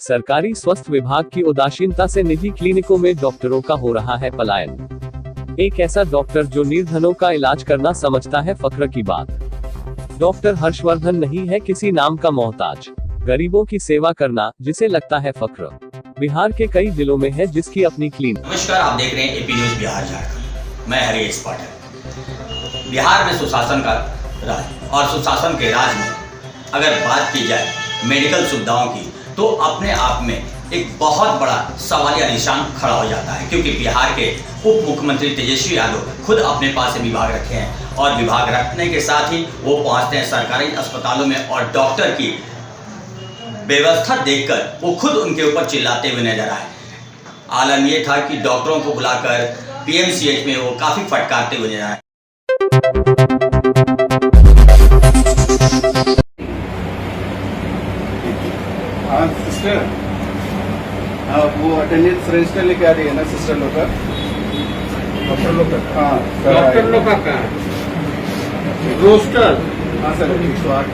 सरकारी स्वास्थ्य विभाग की उदासीनता से निजी क्लिनिकों में डॉक्टरों का हो रहा है पलायन। एक ऐसा डॉक्टर जो निर्धनों का इलाज करना समझता है फक्र की बात। डॉक्टर हर्षवर्धन नहीं है किसी नाम का मोहताज, गरीबों की सेवा करना जिसे लगता है फक्र। बिहार के कई जिलों में है जिसकी अपनी क्लिनिक। नमस्कार, आप देख रहे हैं एपी न्यूज बिहार झारखंड। मैं हरीश पाठक। बिहार में सुशासन का राज और सुशासन के राज में अगर बात की जाए मेडिकल सुविधाओं की तो अपने आप में एक बहुत बड़ा सवालिया निशान खड़ा हो जाता है, क्योंकि बिहार के उप मुख्यमंत्री तेजस्वी यादव खुद अपने पास विभाग रखे हैं और विभाग रखने के साथ ही वो पहुंचते हैं सरकारी अस्पतालों में और डॉक्टर की व्यवस्था देखकर वो खुद उनके ऊपर चिल्लाते हुए नजर आए। आलम ये था कि डॉक्टरों को बुलाकर पीएमसीएच में वो काफी फटकारते हुए नजर आए। हाँ सिस्टर, हाँ वो अटेंडेंस रजिस्टर लेके आ रही है ना सिस्टर लोग का, डॉक्टर लोग का। हाँ डॉक्टर लोग का रोस्टर। हाँ सर 108।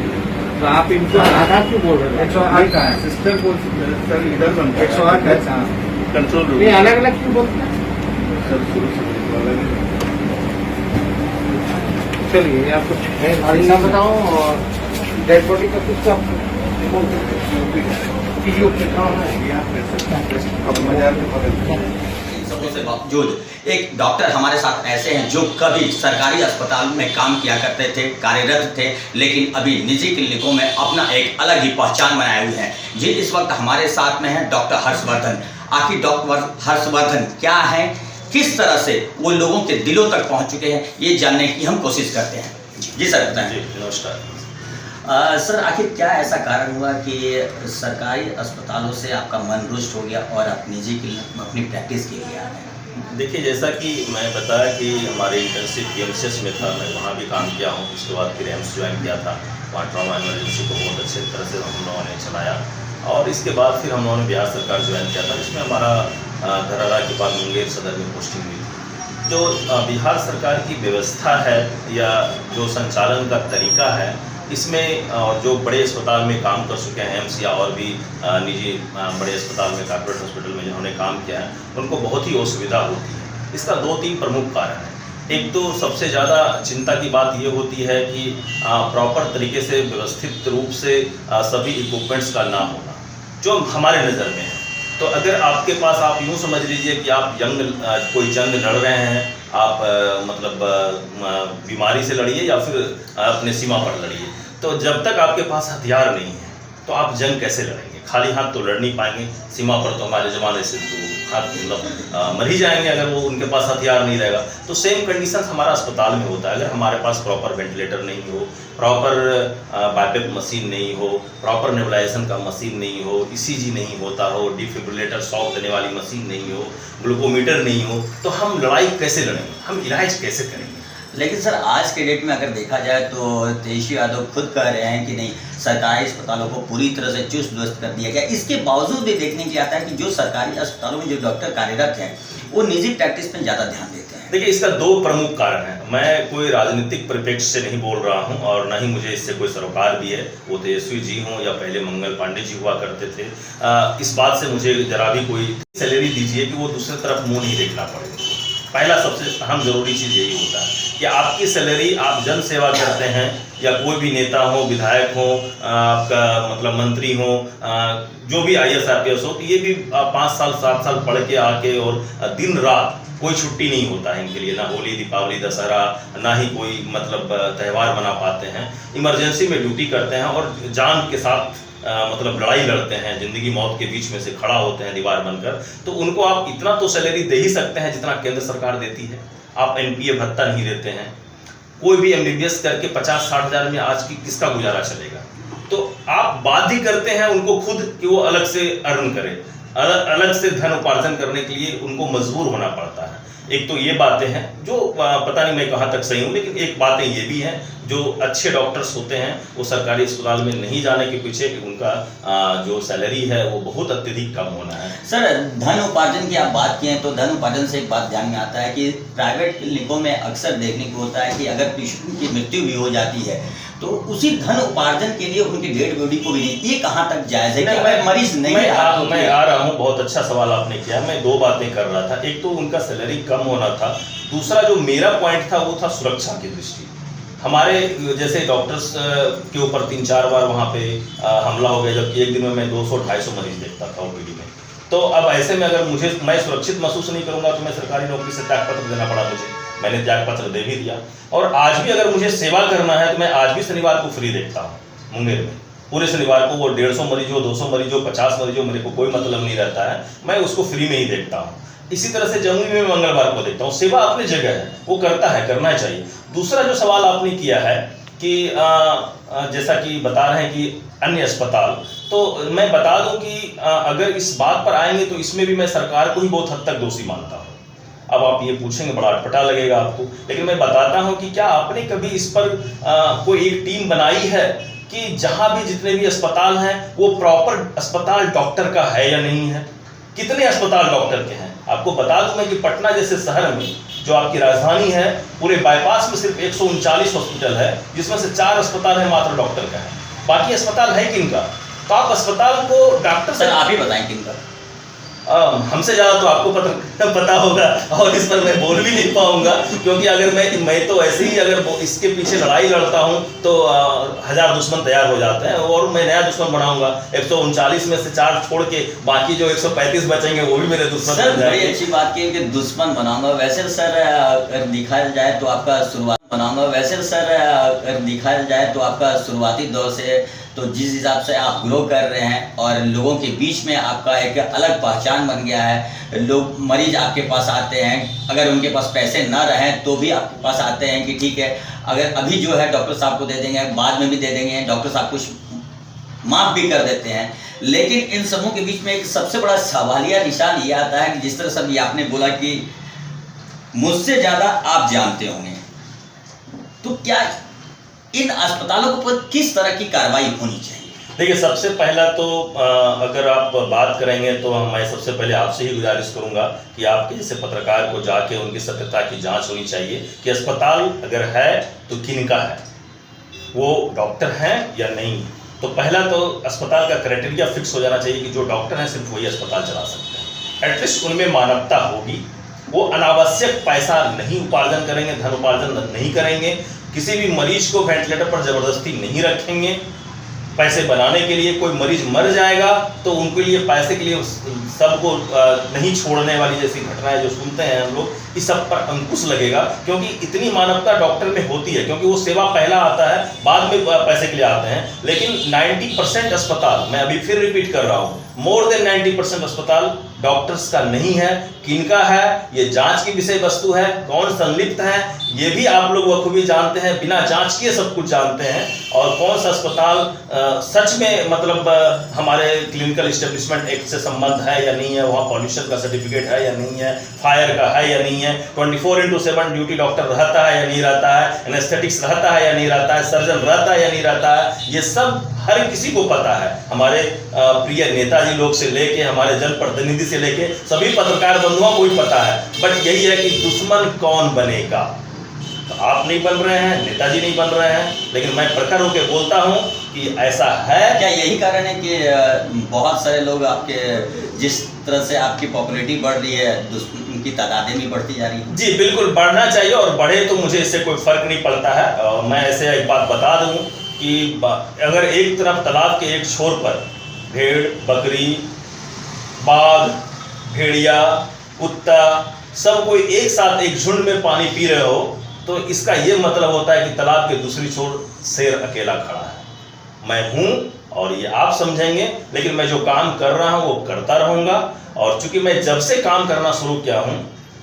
तो आप इनको आधा क्यों बोल रहे हैं? 108 का है सिस्टर बोल सर, इधर बनता 108 है। हाँ कंट्रोल रूम। ये अलग अलग क्यों बोलते हैं? सर शुरू से अलग है। चलिए आप कुछ है बताओ और डेड बॉडी का कुछ से बावजूद एक डॉक्टर हमारे साथ ऐसे हैं जो कभी सरकारी अस्पताल में काम किया करते थे, कार्यरत थे, लेकिन अभी निजी क्लिनिकों में अपना एक अलग ही पहचान बनाए हुए हैं। जी इस वक्त हमारे साथ में है डॉक्टर हर्षवर्धन। आखिर डॉक्टर हर्षवर्धन क्या है, किस तरह से वो लोगों के दिलों तक पहुंच चुके हैं, ये जानने की हम कोशिश करते हैं। जी सर बताएं। नमस्कार सर, आखिर क्या ऐसा कारण हुआ कि सरकारी अस्पतालों से आपका मन रुष्ट हो गया और आप निजी क्लिनिक में अपनी प्रैक्टिस के लिए आ गए? देखिए, जैसा कि मैं बताया कि हमारे इंटर्नशिप पीएमसीएच में था, मैं वहाँ भी काम किया हूँ। उसके बाद फिर एम्स ज्वाइन किया था। वहाँ ट्रॉमा इमरजेंसी को बहुत अच्छे तरह से हम लोगों ने चलाया और इसके बाद फिर हम लोगों ने बिहार सरकार ज्वाइन किया था, जिसमें हमारा धरारा के बाद मुंगेर सदर में पोस्टिंग हुई थी। जो बिहार सरकार की व्यवस्था है या जो संचालन का तरीका है, इसमें और जो बड़े अस्पताल में काम कर चुके हैं, एम्स या और भी निजी बड़े अस्पताल में, कॉर्पोरेट हॉस्पिटल में जिन्होंने काम किया है, उनको बहुत ही असुविधा होती है। इसका 2-3 प्रमुख कारण है। एक तो सबसे ज़्यादा चिंता की बात ये होती है कि प्रॉपर तरीके से व्यवस्थित रूप से सभी इक्विपमेंट्स का ना होना, जो हमारे नज़र में है। तो अगर आपके पास, आप यूँ समझ लीजिए कि आप कोई जंग लड़ रहे हैं, आप बीमारी से लड़िए या फिर अपने सीमा पर लड़िए, तो जब तक आपके पास हथियार नहीं है तो आप जंग कैसे लड़ेंगे? खाली हाथ तो लड़ नहीं पाएंगे। सीमा पर तो हमारे ज़माने से तो हाथ मतलब मर ही जाएंगे अगर वो उनके पास हथियार नहीं रहेगा। तो सेम कंडीशन हमारा अस्पताल में होता है। अगर हमारे पास प्रॉपर वेंटिलेटर नहीं हो, प्रॉपर बैकअप मशीन नहीं हो, प्रॉपर नेबुलाइजेशन का मशीन नहीं हो, ईसीजी नहीं होता हो, डिफिब्रिलेटर शॉक देने वाली मशीन नहीं हो, ग्लूकोमीटर नहीं हो, तो हम लड़ाई कैसे लड़ेंगे? हम इलाज कैसे करेंगे? लेकिन सर, आज के डेट में अगर देखा जाए तो तेजस्वी यादव खुद कह रहे हैं कि नहीं, सरकारी अस्पतालों को पूरी तरह से चुस्त दुरुस्त कर दिया गया। इसके बावजूद भी देखने के आता है कि जो सरकारी अस्पतालों में जो डॉक्टर कार्यरत हैं वो निजी प्रैक्टिस में ज़्यादा ध्यान देते हैं। देखिए, इसका 2 प्रमुख कारण है। मैं कोई राजनीतिक परिप्रेक्ष्य से नहीं बोल रहा हूं और ना ही मुझे इससे कोई सरोकार भी है। वो तेजस्वी जी हों या पहले मंगल पांडे जी हुआ करते थे, इस बात से मुझे जरा भी कोई सैलरी दीजिए कि वो दूसरी तरफ मुँह नहीं देखना पड़े। पहला सबसे अहम जरूरी चीज़ यही होता है कि आपकी सैलरी, आप जन सेवा करते हैं या कोई भी नेता हो, विधायक हो, आपका मतलब मंत्री हो, जो भी IAS IPS हो, तो ये भी 5 साल 7 साल पढ़ के आके और दिन रात कोई छुट्टी नहीं होता है इनके लिए, ना होली, दीपावली, दशहरा, ना ही कोई मतलब त्यौहार मना पाते हैं। इमरजेंसी में ड्यूटी करते हैं और जान के साथ मतलब लड़ाई लड़ते हैं, जिंदगी मौत के बीच में से खड़ा होते हैं दीवार बनकर। तो उनको आप इतना तो सैलरी दे ही सकते हैं जितना केंद्र सरकार देती है। आप NPA भत्ता नहीं देते हैं। कोई भी MBBS करके 50-60 हज़ार में आज की किसका गुजारा चलेगा? तो आप बात ही करते हैं उनको खुद कि वो अलग से अर्न करें, अलग से धन उपार्जन करने के लिए उनको मजबूर होना पड़ता है। एक तो ये बातें हैं जो पता नहीं मैं कहाँ तक सही हूँ, लेकिन एक बातें ये भी हैं, जो अच्छे डॉक्टर्स होते हैं वो सरकारी अस्पताल में नहीं जाने के पीछे कि उनका जो सैलरी है वो बहुत अत्यधिक कम होना है। सर, धन उपार्जन की आप बात किए तो धन उपार्जन से एक बात ध्यान में आता है कि प्राइवेट क्लिनिकों में अक्सर देखने को होता है कि अगर पेशेंट की मृत्यु भी हो जाती है तो उसी धन उपार्जन के लिए उनकी डेड बॉडी को भी नहीं, ये कहाँ तक जायज है कि अगर मरीज नहीं मैं रहा तो आ रहा हूँ, बहुत अच्छा सवाल आपने किया। मैं दो बातें कर रहा था, एक तो उनका सैलरी कम होना था, दूसरा जो मेरा पॉइंट था वो था सुरक्षा की दृष्टि। हमारे जैसे डॉक्टर्स के ऊपर 3-4 बार वहाँ पे हमला हो गया, जबकि एक दिन में मैं 200-250 मरीज देखता था ओपीडी में। तो अब ऐसे में अगर मैं सुरक्षित महसूस नहीं करूँगा तो मैं सरकारी नौकरी से त्यागपत्र देना पड़ा मुझे, मैंने त्यागपत्र दे भी दिया। और आज भी अगर मुझे सेवा करना है तो मैं आज भी शनिवार को फ्री देखता हूँ मुंगेर में, पूरे शनिवार को, वो 150 मरीज हो, 200 मरीज हो, 50 मरीज हो, मेरे को कोई मतलब नहीं रहता है, मैं उसको फ्री में ही देखता हूँ। इसी तरह से जमुई में मंगलवार को देखता हूँ। सेवा अपनी जगह है, वो करता है, करना चाहिए। दूसरा जो सवाल आपने किया है कि जैसा कि बता रहे हैं कि अन्य अस्पताल, तो मैं बता दूं कि अगर इस बात पर आएंगे तो इसमें भी मैं सरकार को ही बहुत हद तक दोषी मानता हूँ। अब आप ये पूछेंगे, बड़ा अटपटा लगेगा आपको, लेकिन मैं बताता हूँ कि क्या आपने कभी इस पर कोई एक टीम बनाई है कि जहाँ भी जितने भी अस्पताल हैं वो प्रॉपर अस्पताल डॉक्टर का है या नहीं है? कितने अस्पताल डॉक्टर के हैं? आपको बता दूं मैं कि पटना जैसे शहर में, जो आपकी राजधानी है, पूरे बाईपास में सिर्फ 139 हॉस्पिटल है, जिसमें से 4 अस्पताल है मात्र डॉक्टर का है, बाकी अस्पताल है किनका? तो आप अस्पताल को डॉक्टर सर आप ही बताएं किनका? हमसे ज़्यादा तो आपको पता होगा, और इस पर मैं बोल भी नहीं पाऊंगा, क्योंकि अगर मैं तो ऐसे ही अगर इसके पीछे लड़ाई लड़ता हूं तो 1000 दुश्मन तैयार हो जाते हैं, और मैं नया दुश्मन बनाऊंगा। 139 में से 4 छोड़ के बाकी जो 135 बचेंगे वो भी मेरे दुश्मन सर। बड़ी अच्छी बात की कि दुश्मन बनाऊंगा। वैसे सर अगर दिखाया जाए तो आपका शुरुआती दौर से, तो जिस हिसाब से आप ग्रो कर रहे हैं और लोगों के बीच में आपका एक अलग पहचान बन गया है, लोग मरीज आपके पास आते हैं, अगर उनके पास पैसे ना रहें तो भी आपके पास आते हैं कि ठीक है, अगर अभी जो है डॉक्टर साहब को दे देंगे, बाद में भी दे देंगे, डॉक्टर साहब कुछ माफ़ भी कर देते हैं। लेकिन इन सबों के बीच में एक सबसे बड़ा सवालिया निशान ये आता है कि जिस तरह सब ये आपने बोला कि मुझसे ज़्यादा आप जानते होंगे, तो क्या इन अस्पतालों पर किस तरह की कार्रवाई होनी चाहिए? देखिए, सबसे पहला तो अगर आप बात करेंगे तो मैं सबसे पहले आपसे ही गुजारिश करूंगा कि आपके जैसे पत्रकार को जाके उनकी सत्यता की जांच होनी चाहिए कि अस्पताल अगर है तो किनका है, वो डॉक्टर हैं या नहीं। तो पहला तो अस्पताल का क्राइटेरिया फिक्स हो जाना चाहिए कि जो डॉक्टर हैं सिर्फ वही अस्पताल चला सकते हैं। एटलीस्ट उनमें मानवता होगी, वो अनावश्यक पैसा नहीं उपार्जन करेंगे, धन उपार्जन नहीं करेंगे, किसी भी मरीज को वेंटिलेटर पर जबरदस्ती नहीं रखेंगे पैसे बनाने के लिए। कोई मरीज मर जाएगा तो उनके लिए पैसे के लिए सबको नहीं छोड़ने वाली जैसी घटनाएं जो सुनते हैं हम लोग, इस सब पर अंकुश लगेगा, क्योंकि इतनी मानवता डॉक्टर में होती है, क्योंकि वो सेवा पहला आता है, बाद में पैसे के लिए आते हैं। लेकिन 90% अस्पताल, मैं अभी फिर रिपीट कर रहा हूँ, मोर देन 90% अस्पताल डॉक्टर्स का नहीं है। किनका है ये जांच की विषय वस्तु है, कौन संलिप्त है ये भी आप लोग बखूबी जानते हैं, बिना जांच किए सब कुछ जानते हैं। और कौन सा अस्पताल सच में मतलब हमारे क्लिनिकल एस्टेब्लिशमेंट एक्ट से संबंध है या नहीं है, वहाँ पॉल्यूशन का सर्टिफिकेट है या नहीं है, फायर का है या नहीं है, 24/7 ड्यूटी डॉक्टर रहता है या नहीं रहता है, एनेस्थेटिक्स रहता है या नहीं रहता है, सर्जन रहता है या नहीं रहता है, ये सब हर किसी को पता है। हमारे प्रिय नेताजी लोग से लेके हमारे जनप्रतिनिधि से लेके सभी पत्रकार बंधुओं को भी पता है। बट यही है कि दुश्मन कौन बनेगा, तो आप नहीं बन रहे हैं, नेताजी नहीं बन रहे हैं, लेकिन मैं प्रखर होकर बोलता हूं कि ऐसा है। क्या यही कारण है कि बहुत सारे लोग आपके, जिस तरह से आपकी पॉपुलैरिटी बढ़ रही है, उनकी तादादें भी बढ़ती जा रही है? जी बिल्कुल, बढ़ना चाहिए, और बढ़े तो मुझे इससे कोई फर्क नहीं पड़ता है। मैं ऐसे एक बात बता दूं कि अगर एक तरफ तालाब के एक छोर पर भेड़, बकरी, बाघ, भेड़िया, कुत्ता सब कोई एक साथ एक झुंड में पानी पी रहे हो, तो इसका ये मतलब होता है कि तालाब के दूसरी छोर शेर अकेला खड़ा है। मैं हूँ और ये आप समझेंगे, लेकिन मैं जो काम कर रहा हूँ वो करता रहूँगा। और चूंकि मैं जब से काम करना शुरू किया हूँ,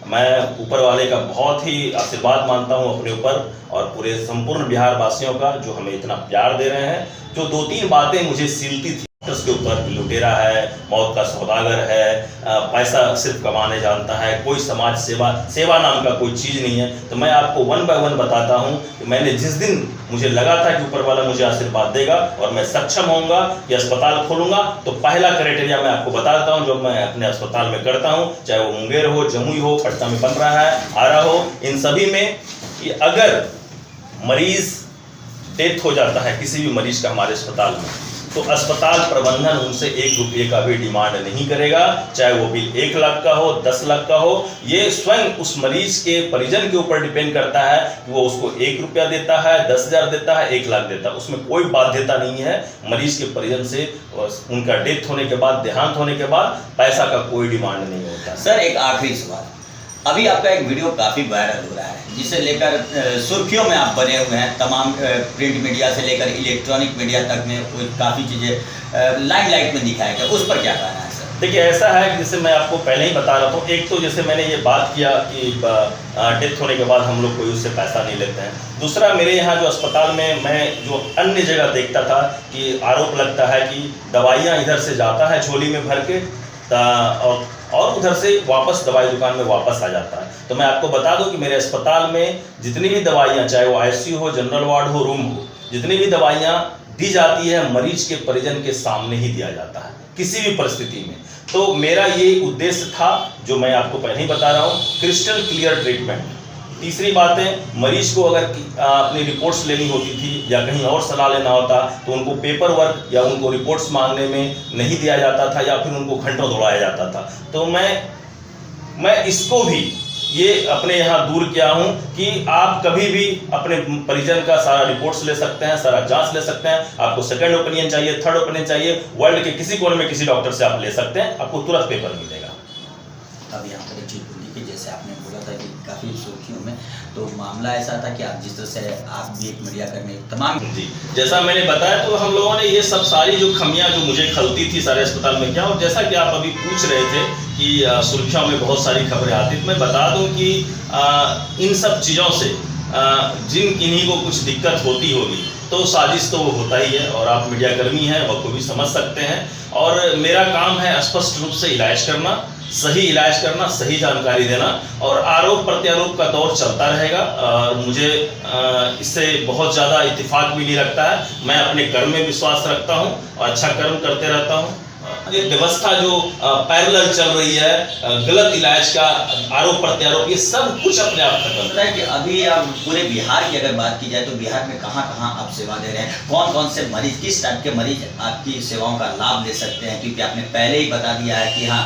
मैं ऊपर वाले का बहुत ही आशीर्वाद मानता हूँ अपने ऊपर और पूरे संपूर्ण बिहार वासियों का, जो हमें इतना प्यार दे रहे हैं। जो 2-3 बातें मुझे सीलती थी, के ऊपर लुटेरा है, मौत का सौदागर है, पैसा सिर्फ कमाने जानता है, कोई समाज सेवा नाम का कोई चीज़ नहीं है, तो मैं आपको 1 बाय 1 बताता हूं कि मैंने जिस दिन मुझे लगा था कि ऊपर वाला मुझे आशीर्वाद देगा और मैं सक्षम होऊंगा कि अस्पताल खोलूंगा, तो पहला क्राइटेरिया मैं आपको बताता हूं जो मैं अपने अस्पताल में करता हूं, चाहे वो मुंगेर हो, जमुई हो, पटना में बन रहा है, आरा हो, इन सभी में कि अगर मरीज डेथ हो जाता है किसी भी मरीज का हमारे अस्पताल में, तो अस्पताल प्रबंधन उनसे 1 रुपये का भी डिमांड नहीं करेगा, चाहे वो बिल 1 लाख का हो, 10 लाख का हो। ये स्वयं उस मरीज के परिजन के ऊपर डिपेंड करता है कि वो उसको 1 रुपया देता है, 10,000 देता है, 1 लाख देता है। उसमें कोई बाध्यता नहीं है। मरीज के परिजन से उनका डेथ होने के बाद, देहांत होने के बाद पैसा का कोई डिमांड नहीं होता। सर एक आखिरी सवाल, अभी आपका एक वीडियो काफ़ी वायरल हो रहा है जिसे लेकर सुर्खियों में आप बने हुए हैं, तमाम प्रिंट मीडिया से लेकर इलेक्ट्रॉनिक मीडिया तक में काफ़ी चीज़ें लाइमलाइट में दिखाया गया, उस पर क्या कहना है सर? देखिए ऐसा है कि जैसे मैं आपको पहले ही बता रहा था, एक तो जैसे मैंने ये बात किया कि डेथ होने के बाद हम लोग कोई उससे पैसा नहीं लेते हैं। दूसरा, मेरे यहाँ जो अस्पताल में मैं जो अन्य जगह देखता था कि आरोप लगता है कि दवाइयाँ इधर से जाता है झोली में भर के और उधर से वापस दवाई दुकान में वापस आ जाता है। तो मैं आपको बता दूं कि मेरे अस्पताल में जितनी भी दवाइयाँ, चाहे वो आईसीयू हो, जनरल वार्ड हो, रूम हो, जितनी भी दवाइयाँ दी जाती है मरीज के परिजन के सामने ही दिया जाता है किसी भी परिस्थिति में। तो मेरा ये उद्देश्य था जो मैं आपको पहले ही बता रहा हूँ, क्रिस्टल क्लियर ट्रीटमेंट। तीसरी बात है, मरीज को अगर अपनी रिपोर्ट्स लेनी होती थी या कहीं और सलाह लेना होता तो उनको पेपर वर्क या उनको रिपोर्ट्स मांगने में नहीं दिया जाता था या फिर उनको घंटों दौड़ाया जाता था। तो मैं इसको भी ये अपने यहाँ दूर किया हूँ कि आप कभी भी अपने परिजन का सारा रिपोर्ट्स ले सकते हैं, सारा जांच ले सकते हैं। आपको सेकंड ओपिनियन चाहिए, थर्ड ओपिनियन चाहिए, वर्ल्ड के किसी कोने में किसी डॉक्टर से आप ले सकते हैं, आपको तुरंत पेपर मिलेगा। अब यहाँ पर एक चीज़ बोली कि जैसे आपने बोला था कि काफ़ी सुर्खियों में, तो मामला ऐसा था कि आप जिस तरह से आप भी एक मीडिया कर्मी तमाम जी, जैसा मैंने बताया तो हम लोगों ने ये सब सारी जो खमियां जो मुझे खलती थी सारे अस्पताल में किया। और जैसा कि आप अभी पूछ रहे थे कि सुर्खियों में बहुत सारी खबरें आती, तो मैं बता दूं कि इन सब चीज़ों से जिन किन्हीं को कुछ दिक्कत होती होगी तो साजिश तो वो होता ही है, और आप मीडिया कर्मी हैं बखूबी समझ सकते हैं। और मेरा काम है स्पष्ट रूप से इलाज करना, सही इलाज करना, सही जानकारी देना, और आरोप प्रत्यारोप का दौर चलता रहेगा। मुझे इससे बहुत ज़्यादा इत्तेफाक भी नहीं रखता है। मैं अपने कर्म में विश्वास रखता हूँ और अच्छा कर्म करते रहता हूँ। ये व्यवस्था जो पैरेलल चल रही है, गलत इलाज का आरोप प्रत्यारोप, ये सब कुछ अपने आप खत्म होता है कि अभी आप पूरे बिहार की अगर बात की जाए तो बिहार में कहाँ कहाँ आप सेवा दे रहे हैं, कौन कौन से मरीज, किस टाइप के मरीज आपकी सेवाओं का लाभ ले सकते हैं? क्योंकि आपने पहले ही बता दिया है कि हाँ,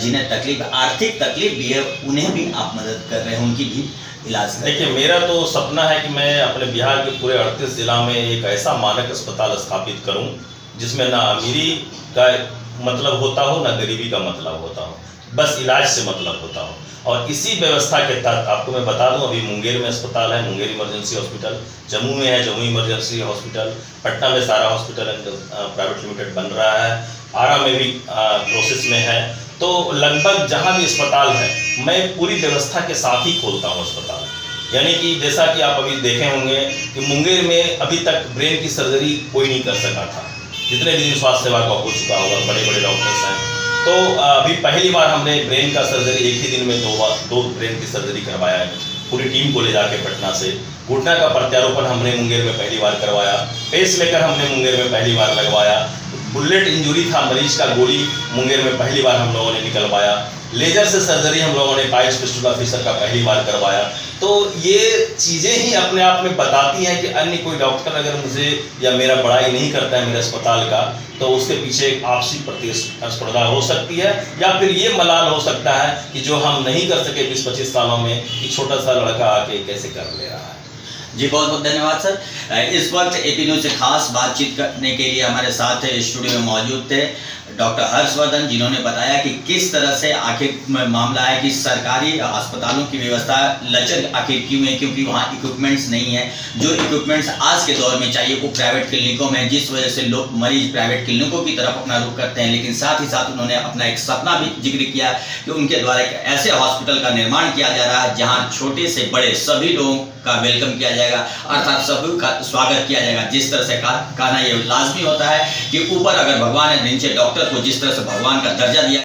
जिन्हें तकलीफ, आर्थिक तकलीफ भी है, उन्हें भी आप मदद कर रहे हैं, उनकी भी इलाज कर रहे हैं। देखिए, मेरा तो सपना है कि मैं अपने बिहार के पूरे 38 जिला में एक ऐसा मानक अस्पताल स्थापित करूं जिसमें ना अमीरी का मतलब होता हो, ना गरीबी का मतलब होता हो, बस इलाज से मतलब होता हो। और इसी व्यवस्था के तहत आपको मैं बता दूं, अभी मुंगेर में अस्पताल है, मुंगेर इमरजेंसी हॉस्पिटल, जम्मू में है जम्मू इमरजेंसी हॉस्पिटल, पटना में सारा हॉस्पिटल प्राइवेट लिमिटेड बन रहा है, आरा में भी प्रोसेस में है। तो लगभग जहाँ भी अस्पताल है मैं पूरी व्यवस्था के साथ ही खोलता हूँ अस्पताल। यानी कि जैसा कि आप अभी देखे होंगे कि मुंगेर में अभी तक ब्रेन की सर्जरी कोई नहीं कर सका था, जितने भी स्वास्थ्य सेवा का हो चुका होगा, बड़े बड़े डॉक्टर्स हैं। तो अभी पहली बार हमने ब्रेन का सर्जरी एक ही दिन में दो ब्रेन की सर्जरी करवाया है, पूरी टीम को ले जाके पटना से। घुटना का प्रत्यारोपण हमने मुंगेर में पहली बार करवाया, पेस मेकर हमने मुंगेर में पहली बार लगवाया, बुलेट इंजरी था मरीज का, गोली मुंगेर में पहली बार हम लोगों ने निकलवाया, लेजर से सर्जरी हम लोगों ने पाइल्स फिस्टुला फिशर का पहली बार करवाया। तो ये चीज़ें ही अपने आप में बताती हैं कि अन्य कोई डॉक्टर अगर मुझे या मेरा बड़ाई नहीं करता है मेरे अस्पताल का, तो उसके पीछे एक आपसी प्रतिस्पर्धा हो सकती है, या फिर ये मलाल हो सकता है कि जो हम नहीं कर सके 20-25 सालों में, कि छोटा सा लड़का आके कैसे कर ले रहा है। जी बहुत बहुत धन्यवाद सर। इस वक्त एपी न्यूज़ से खास बातचीत करने के लिए हमारे साथ स्टूडियो में मौजूद थे डॉक्टर हर्षवर्धन, जिन्होंने बताया कि किस तरह से आखिर मामला है कि सरकारी अस्पतालों की व्यवस्था लचर आखिर क्यों है, क्योंकि वहाँ इक्विपमेंट्स नहीं है। जो इक्विपमेंट्स आज के दौर में चाहिए वो प्राइवेट क्लिनिकों में, जिस वजह से लोग मरीज प्राइवेट क्लिनिकों की तरफ अपना रुख करते हैं। लेकिन साथ ही साथ उन्होंने अपना एक सपना भी जिक्र किया कि उनके द्वारा एक ऐसे हॉस्पिटल का निर्माण किया जा रहा है जहाँ छोटे से बड़े सभी लोगों का वेलकम किया जाएगा, अर्थात सभी का स्वागत किया जाएगा। जिस तरह से कहना ये लाजमी होता है कि ऊपर अगर भगवान है, नीचे डॉक्टर को जिस तरह से भगवान का दर्जा दिया